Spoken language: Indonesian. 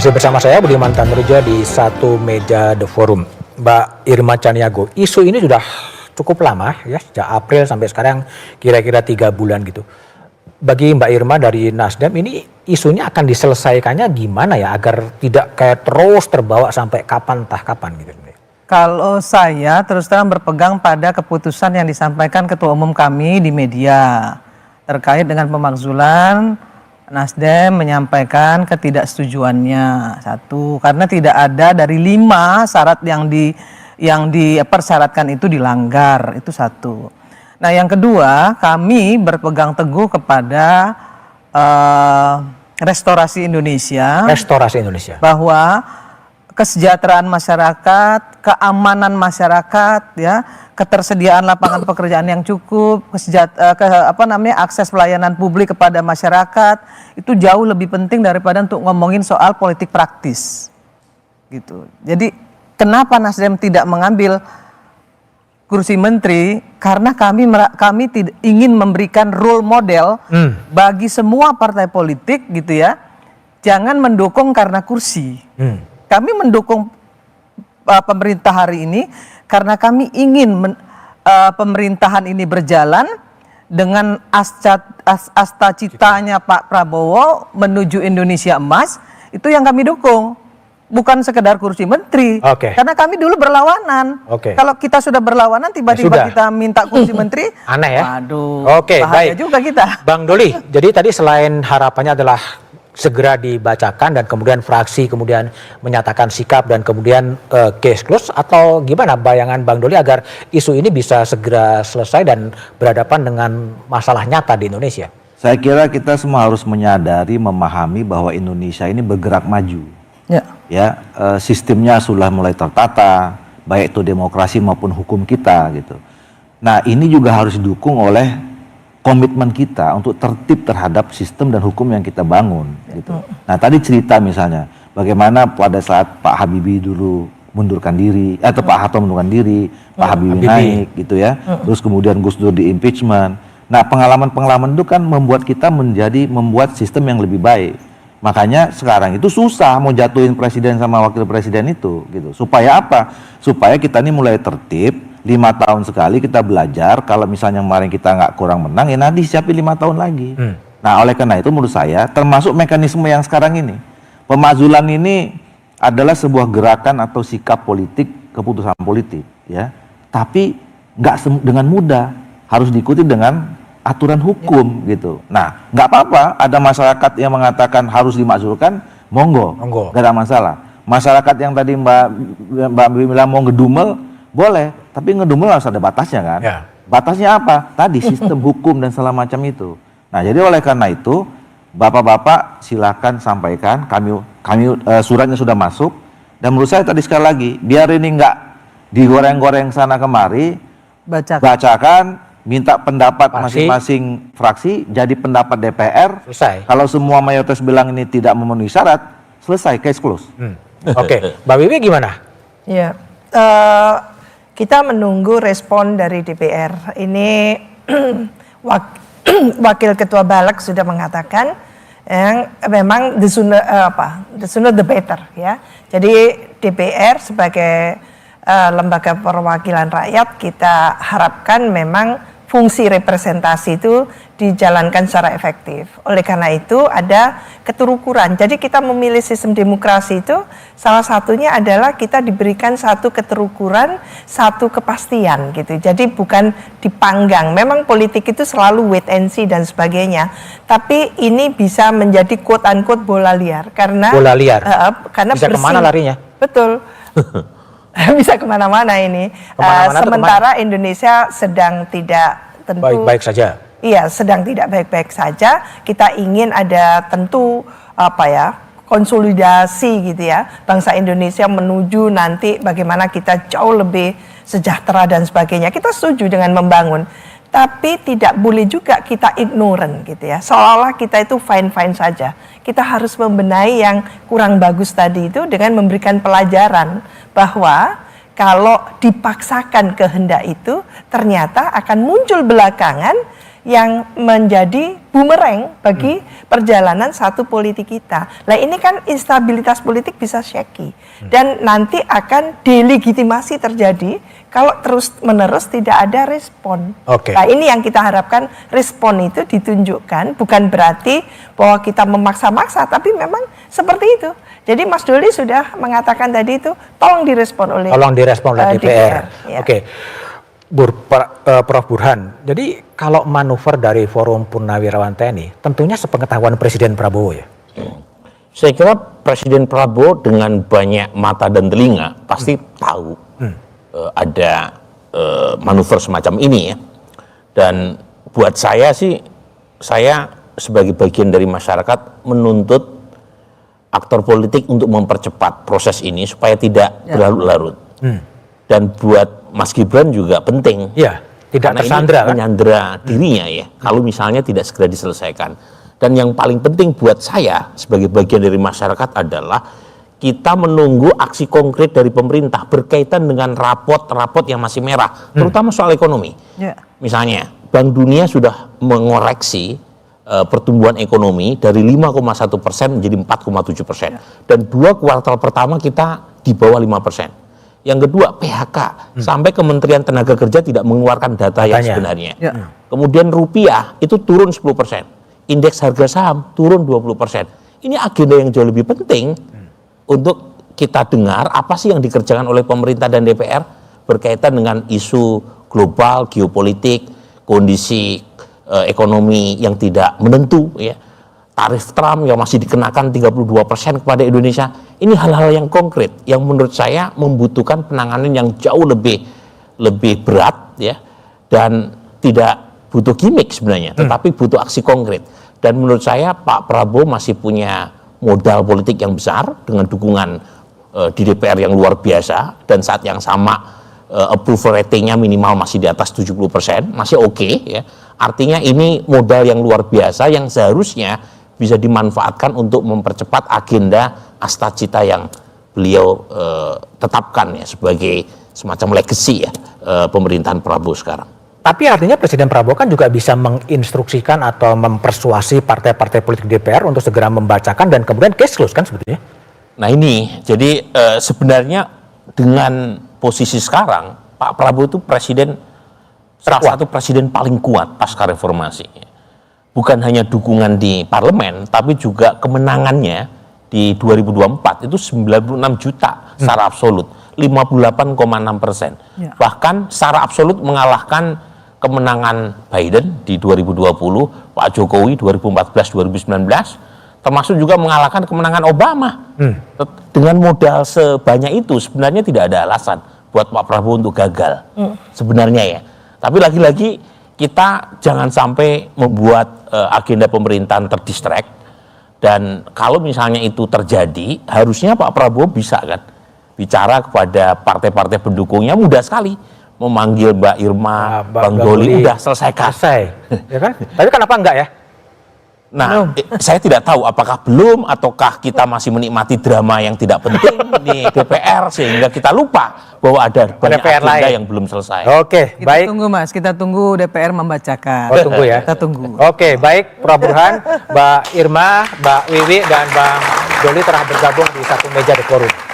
Masih bersama saya Budiman Tanruja di Satu Meja The Forum. Mbak Irma Caniago, isu ini sudah cukup lama ya, sejak April sampai sekarang kira-kira 3 bulan gitu. Bagi Mbak Irma dari Nasdem, ini isunya akan diselesaikannya gimana ya agar tidak kayak terus terbawa sampai kapan entah kapan gitu. Kalau saya terus terang berpegang pada keputusan yang disampaikan Ketua Umum kami di media terkait dengan pemakzulan. Nasdem menyampaikan ketidaksetujuannya, satu, karena tidak ada dari 5 syarat yang dipersyaratkan itu dilanggar, itu satu. Nah yang kedua, kami berpegang teguh kepada restorasi Indonesia. Restorasi Indonesia. Bahwa kesejahteraan masyarakat, keamanan masyarakat, ya, ketersediaan lapangan pekerjaan yang cukup, akses pelayanan publik kepada masyarakat itu jauh lebih penting daripada untuk ngomongin soal politik praktis, gitu. Jadi kenapa Nasdem tidak mengambil kursi menteri? Karena kami tidak ingin memberikan role model bagi semua partai politik, gitu ya. Jangan mendukung karena kursi. Kami mendukung pemerintah hari ini karena kami ingin pemerintahan ini berjalan dengan asta-citanya Pak Prabowo menuju Indonesia emas. Itu yang kami dukung, bukan sekedar kursi menteri. Karena kami dulu berlawanan. Kalau kita sudah berlawanan tiba-tiba kita minta kursi menteri, aneh ya. Aduh, baik bahaya juga kita. Bang Doli, jadi tadi selain harapannya adalah segera dibacakan dan kemudian fraksi kemudian menyatakan sikap dan kemudian case close, atau gimana bayangan Bang Doli agar isu ini bisa segera selesai dan berhadapan dengan masalah nyata di Indonesia? Saya kira kita semua harus menyadari, memahami bahwa Indonesia ini bergerak maju. Sistemnya sudah mulai tertata, baik itu demokrasi maupun hukum kita gitu. Nah ini juga harus didukung oleh komitmen kita untuk tertib terhadap sistem dan hukum yang kita bangun gitu. Nah tadi cerita misalnya bagaimana pada saat Pak Habibie dulu mundurkan diri, atau Pak Harto mundurkan diri, Pak Habibie naik gitu ya, terus kemudian Gus Dur di impeachment. Nah pengalaman-pengalaman itu kan membuat kita membuat sistem yang lebih baik. Makanya sekarang itu susah mau jatuhin presiden sama wakil presiden itu gitu. Supaya apa? Supaya kita ini mulai tertib. 5 tahun sekali kita belajar, kalau misalnya kemarin kita nggak kurang menang, ya nanti siapin 5 tahun lagi. Nah oleh karena itu menurut saya, termasuk mekanisme yang sekarang ini, pemakzulan ini adalah sebuah gerakan atau sikap politik, keputusan politik, ya. Tapi nggak dengan mudah, harus diikuti dengan aturan hukum gitu. Nah nggak apa-apa, ada masyarakat yang mengatakan harus dimakzulkan, monggo, nggak ada masalah. Masyarakat yang tadi Mbak bilang mau ngedumel, boleh, tapi ngedumel harus ada batasnya kan. Batasnya apa? Tadi sistem hukum dan segala macam itu. Nah jadi oleh karena itu bapak-bapak silakan sampaikan, kami suratnya sudah masuk, dan menurut saya tadi sekali lagi biar ini nggak digoreng-goreng sana kemari, bacakan, minta pendapat masing-masing fraksi, jadi pendapat DPR. Selesai. Kalau semua mayoritas bilang ini tidak memenuhi syarat, selesai, case close. Mbak Wiwi gimana? Ya. Kita menunggu respon dari DPR. Ini Wakil Ketua Balik sudah mengatakan yang memang the sooner the better ya. Jadi DPR sebagai lembaga perwakilan rakyat, kita harapkan memang fungsi representasi itu dijalankan secara efektif. Oleh karena itu ada keterukuran. Jadi kita memilih sistem demokrasi itu salah satunya adalah kita diberikan satu keterukuran, satu kepastian gitu. Jadi bukan dipanggang. Memang politik itu selalu wait and see dan sebagainya. Tapi ini bisa menjadi quote unquote bola liar karena bola liar. Karena bisa kemana larinya? Betul. Bisa kemana-mana ini. Sementara Indonesia sedang tidak tentu baik-baik saja. Iya, sedang tidak baik-baik saja. Kita ingin ada tentu konsolidasi gitu ya. Bangsa Indonesia menuju nanti bagaimana kita jauh lebih sejahtera dan sebagainya. Kita setuju dengan membangun. Tapi tidak boleh juga kita ignorant gitu ya. Seolah-olah kita itu fine-fine saja. Kita harus membenahi yang kurang bagus tadi itu dengan memberikan pelajaran bahwa kalau dipaksakan kehendak itu ternyata akan muncul belakangan yang menjadi bumerang bagi perjalanan satu politik kita. Nah ini kan instabilitas politik bisa shaky dan nanti akan delegitimasi terjadi kalau terus-menerus tidak ada respon. Oke. Nah ini yang kita harapkan, respon itu ditunjukkan, bukan berarti bahwa kita memaksa-maksa, tapi memang seperti itu. Jadi Mas Doli sudah mengatakan tadi itu, tolong direspon oleh DPR. Ya. Oke. Prof Burhan, jadi kalau manuver dari Forum Purnawirawan TNI, tentunya sepengetahuan Presiden Prabowo ya? Saya kira Presiden Prabowo dengan banyak mata dan telinga pasti tahu ada manuver semacam ini ya. Dan buat saya sih, saya sebagai bagian dari masyarakat menuntut aktor politik untuk mempercepat proses ini supaya tidak berlarut-larut. Dan buat Mas Gibran juga penting. Iya, tidak karena tersandra ini menyandera dirinya ya, kalau misalnya tidak segera diselesaikan. Dan yang paling penting buat saya sebagai bagian dari masyarakat adalah kita menunggu aksi konkret dari pemerintah berkaitan dengan rapot-rapot yang masih merah, terutama soal ekonomi. Misalnya, Bank Dunia sudah mengoreksi pertumbuhan ekonomi dari 5,1% menjadi 4,7%. Dan 2 kuartal pertama kita di bawah 5%. Yang kedua, PHK. Sampai Kementerian Tenaga Kerja tidak mengeluarkan data yang sebenarnya. Kemudian rupiah itu turun 10%. Indeks harga saham turun 20%. Ini agenda yang jauh lebih penting untuk kita dengar apa sih yang dikerjakan oleh pemerintah dan DPR berkaitan dengan isu global, geopolitik, kondisi ekonomi yang tidak menentu, ya. Tarif Trump yang masih dikenakan 32% kepada Indonesia. Ini hal-hal yang konkret yang menurut saya membutuhkan penanganan yang jauh lebih berat ya, dan tidak butuh gimmick sebenarnya, tetapi butuh aksi konkret. Dan menurut saya Pak Prabowo masih punya modal politik yang besar dengan dukungan di DPR yang luar biasa, dan saat yang sama approval ratingnya minimal masih di atas 70%, masih oke ya. Artinya ini modal yang luar biasa yang seharusnya bisa dimanfaatkan untuk mempercepat agenda Astacita yang beliau tetapkan ya sebagai semacam legacy ya pemerintahan Prabowo sekarang. Tapi artinya Presiden Prabowo kan juga bisa menginstruksikan atau mempersuasi partai-partai politik DPR untuk segera membacakan dan kemudian case close kan sebetulnya. Nah ini, jadi sebenarnya dengan posisi sekarang Pak Prabowo itu salah satu presiden paling kuat pasca reformasi. Bukan hanya dukungan di parlemen, tapi juga kemenangannya di 2024 itu 96 juta secara absolut, 58,6%. Bahkan secara absolut mengalahkan kemenangan Biden di 2020, Pak Jokowi 2014-2019, termasuk juga mengalahkan kemenangan Obama. Dengan modal sebanyak itu sebenarnya tidak ada alasan buat Pak Prabowo untuk gagal sebenarnya ya. Tapi lagi-lagi kita jangan sampai membuat agenda pemerintahan terdistract, dan kalau misalnya itu terjadi harusnya Pak Prabowo bisa kan bicara kepada partai-partai pendukungnya, mudah sekali memanggil Mbak Irma, Bang Doli, udah selesaikan. Ya kan? Tapi kenapa enggak ya? Nah, saya tidak tahu apakah belum ataukah kita masih menikmati drama yang tidak penting di DPR sehingga kita lupa bahwa ada banyak agenda yang belum selesai. Oke, Kita baik. tunggu Mas, kita tunggu DPR membacakan. Oh, tunggu ya. Kita tunggu. Oke, baik Prof Burhan, Mbak Irma, Mbak Wiwi dan Bang Doli telah bergabung di satu meja The Forum.